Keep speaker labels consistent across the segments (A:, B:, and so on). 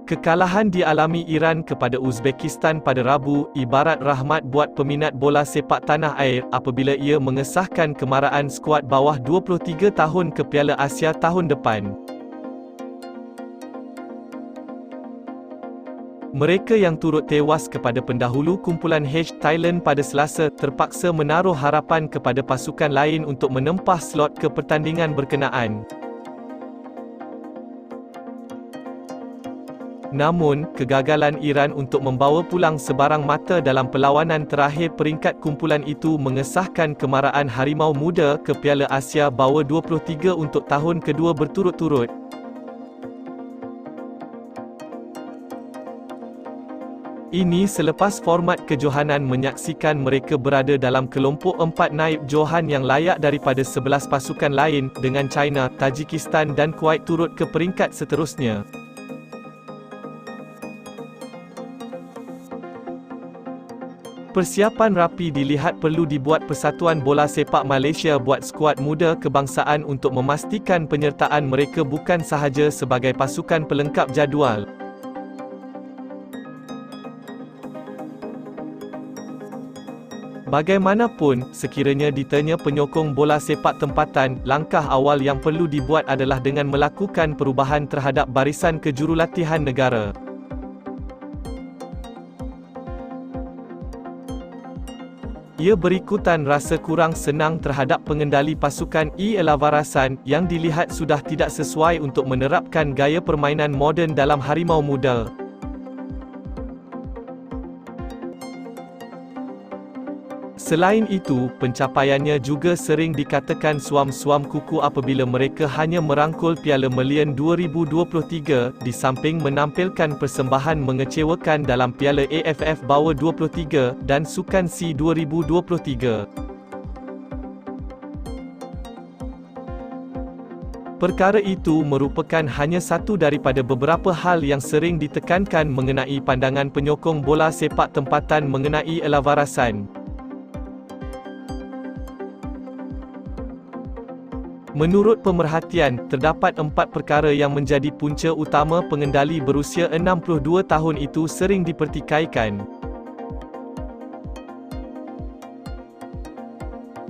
A: Kekalahan dialami Iran kepada Uzbekistan pada Rabu, ibarat rahmat buat peminat bola sepak tanah air, apabila ia mengesahkan kemarahan skuad bawah 23 tahun ke Piala Asia tahun depan. Mereka yang turut tewas kepada pendahulu kumpulan H Thailand pada Selasa, terpaksa menaruh harapan kepada pasukan lain untuk menempah slot ke pertandingan berkenaan. Namun, kegagalan Iran untuk membawa pulang sebarang mata dalam perlawanan terakhir peringkat kumpulan itu mengesahkan kemarahan Harimau Muda ke Piala Asia bawah 23 untuk tahun kedua berturut-turut. Ini selepas format kejohanan menyaksikan mereka berada dalam kelompok 4 naib johan yang layak daripada 11 pasukan lain, dengan China, Tajikistan dan Kuwait turut ke peringkat seterusnya. Persiapan rapi dilihat perlu dibuat Persatuan Bola Sepak Malaysia buat skuad muda kebangsaan untuk memastikan penyertaan mereka bukan sahaja sebagai pasukan pelengkap jadual. Bagaimanapun, sekiranya ditanya penyokong bola sepak tempatan, langkah awal yang perlu dibuat adalah dengan melakukan perubahan terhadap barisan kejurulatihan negara. Ia berikutan rasa kurang senang terhadap pengendali pasukan Elavarasan, yang dilihat sudah tidak sesuai untuk menerapkan gaya permainan moden dalam Harimau Muda. Selain itu, pencapaiannya juga sering dikatakan suam-suam kuku apabila mereka hanya merangkul Piala Melian 2023, di samping menampilkan persembahan mengecewakan dalam Piala AFF bawah 23 dan Sukan C 2023. Perkara itu merupakan hanya satu daripada beberapa hal yang sering ditekankan mengenai pandangan penyokong bola sepak tempatan mengenai Elavarasan. Menurut pemerhatian, terdapat 4 perkara yang menjadi punca utama pengendali berusia 62 tahun itu sering dipertikaikan.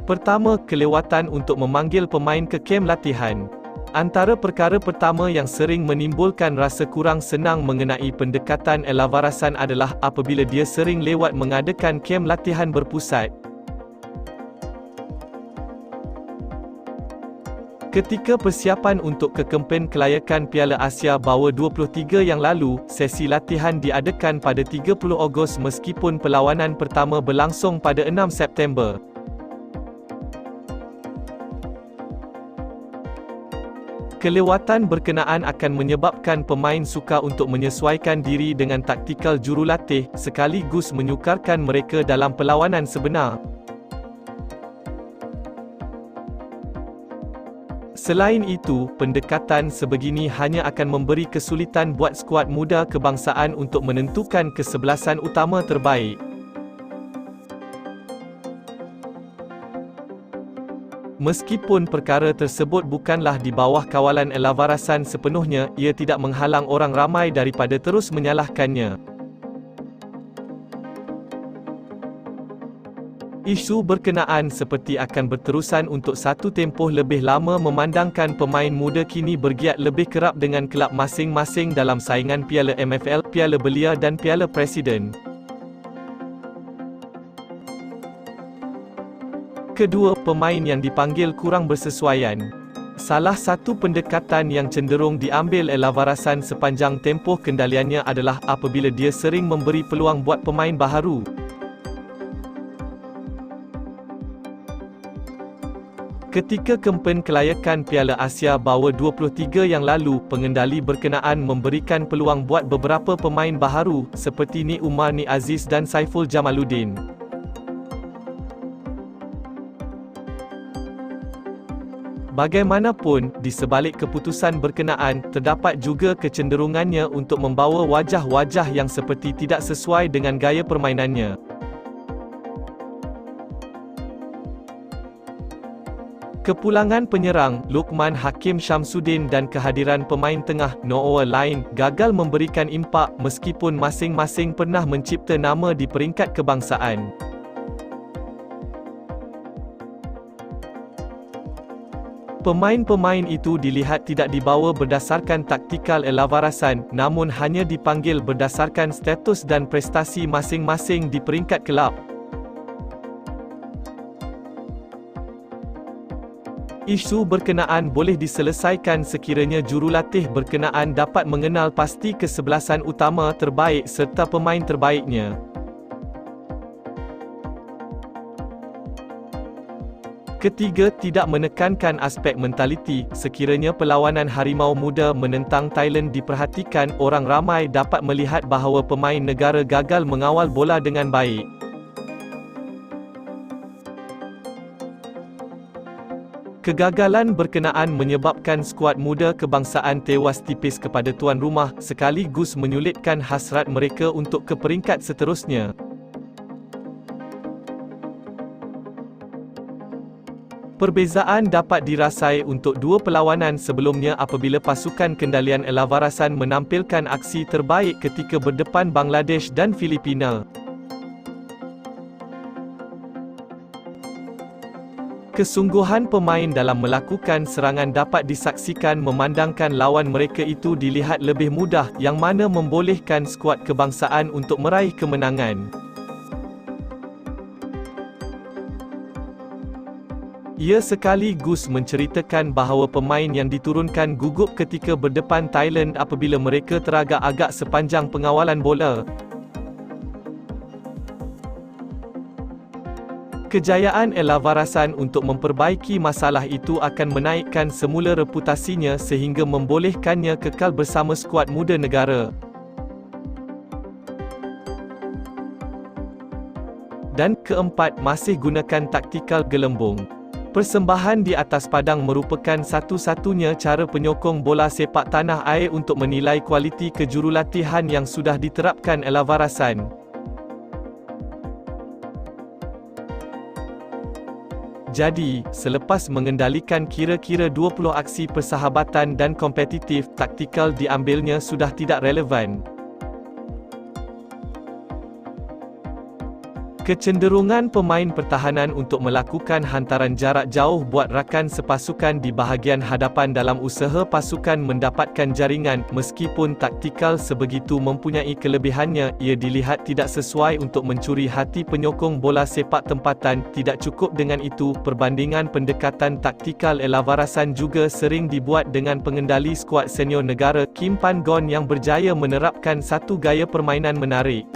A: Pertama, kelewatan untuk memanggil pemain ke kem latihan. Antara perkara pertama yang sering menimbulkan rasa kurang senang mengenai pendekatan Elavarasan adalah apabila dia sering lewat mengadakan kem latihan berpusat. Ketika persiapan untuk kekempen kelayakan Piala Asia bawah 23 yang lalu, sesi latihan diadakan pada 30 Ogos meskipun perlawanan pertama berlangsung pada 6 September. Kelewatan berkenaan akan menyebabkan pemain sukar untuk menyesuaikan diri dengan taktikal jurulatih, sekaligus menyukarkan mereka dalam perlawanan sebenar. Selain itu, pendekatan sebegini hanya akan memberi kesulitan buat skuad muda kebangsaan untuk menentukan kesebelasan utama terbaik. Meskipun perkara tersebut bukanlah di bawah kawalan Elavarasan sepenuhnya, ia tidak menghalang orang ramai daripada terus menyalahkannya. Isu berkenaan seperti akan berterusan untuk satu tempoh lebih lama memandangkan pemain muda kini bergiat lebih kerap dengan kelab masing-masing dalam saingan Piala MFL, Piala Belia dan Piala Presiden. Kedua, pemain yang dipanggil kurang bersesuaian. Salah satu pendekatan yang cenderung diambil Elavarasan sepanjang tempoh kendaliannya adalah apabila dia sering memberi peluang buat pemain baharu. Ketika kempen kelayakan Piala Asia bawah 23 yang lalu, pengendali berkenaan memberikan peluang buat beberapa pemain baharu, seperti Ni Umar Ni Aziz dan Saiful Jamaluddin. Bagaimanapun, di sebalik keputusan berkenaan, terdapat juga kecenderungannya untuk membawa wajah-wajah yang seperti tidak sesuai dengan gaya permainannya. Kepulangan penyerang, Lukman Hakim Syamsuddin dan kehadiran pemain tengah, Noah lain, gagal memberikan impak meskipun masing-masing pernah mencipta nama di peringkat kebangsaan. Pemain-pemain itu dilihat tidak dibawa berdasarkan taktikal elawarasan, namun hanya dipanggil berdasarkan status dan prestasi masing-masing di peringkat kelab. Isu berkenaan boleh diselesaikan sekiranya jurulatih berkenaan dapat mengenal pasti kesebelasan utama terbaik serta pemain terbaiknya. Ketiga, tidak menekankan aspek mentaliti. Sekiranya perlawanan Harimau Muda menentang Thailand diperhatikan, orang ramai dapat melihat bahawa pemain negara gagal mengawal bola dengan baik. Kegagalan berkenaan menyebabkan skuad muda kebangsaan tewas tipis kepada tuan rumah, sekaligus menyulitkan hasrat mereka untuk ke peringkat seterusnya. Perbezaan dapat dirasai untuk dua perlawanan sebelumnya apabila pasukan kendalian elawarasan menampilkan aksi terbaik ketika berdepan Bangladesh dan Filipina. Kesungguhan pemain dalam melakukan serangan dapat disaksikan memandangkan lawan mereka itu dilihat lebih mudah, yang mana membolehkan skuad kebangsaan untuk meraih kemenangan. Ia sekaligus menceritakan bahawa pemain yang diturunkan gugup ketika berdepan Thailand apabila mereka teragak-agak sepanjang pengawalan bola. Kejayaan elawarasan untuk memperbaiki masalah itu akan menaikkan semula reputasinya sehingga membolehkannya kekal bersama skuad muda negara. Dan keempat, masih gunakan taktikal gelembung. Persembahan di atas padang merupakan satu-satunya cara penyokong bola sepak tanah air untuk menilai kualiti kejurulatihan yang sudah diterapkan elawarasan. Jadi, selepas mengendalikan kira-kira 20 aksi persahabatan dan kompetitif, taktikal diambilnya sudah tidak relevan. Kecenderungan pemain pertahanan untuk melakukan hantaran jarak jauh buat rakan sepasukan di bahagian hadapan dalam usaha pasukan mendapatkan jaringan, meskipun taktikal sebegitu mempunyai kelebihannya, ia dilihat tidak sesuai untuk mencuri hati penyokong bola sepak tempatan. Tidak cukup dengan itu, perbandingan pendekatan taktikal elawarasan juga sering dibuat dengan pengendali skuad senior negara, Kim Pan Gon, yang berjaya menerapkan satu gaya permainan menarik.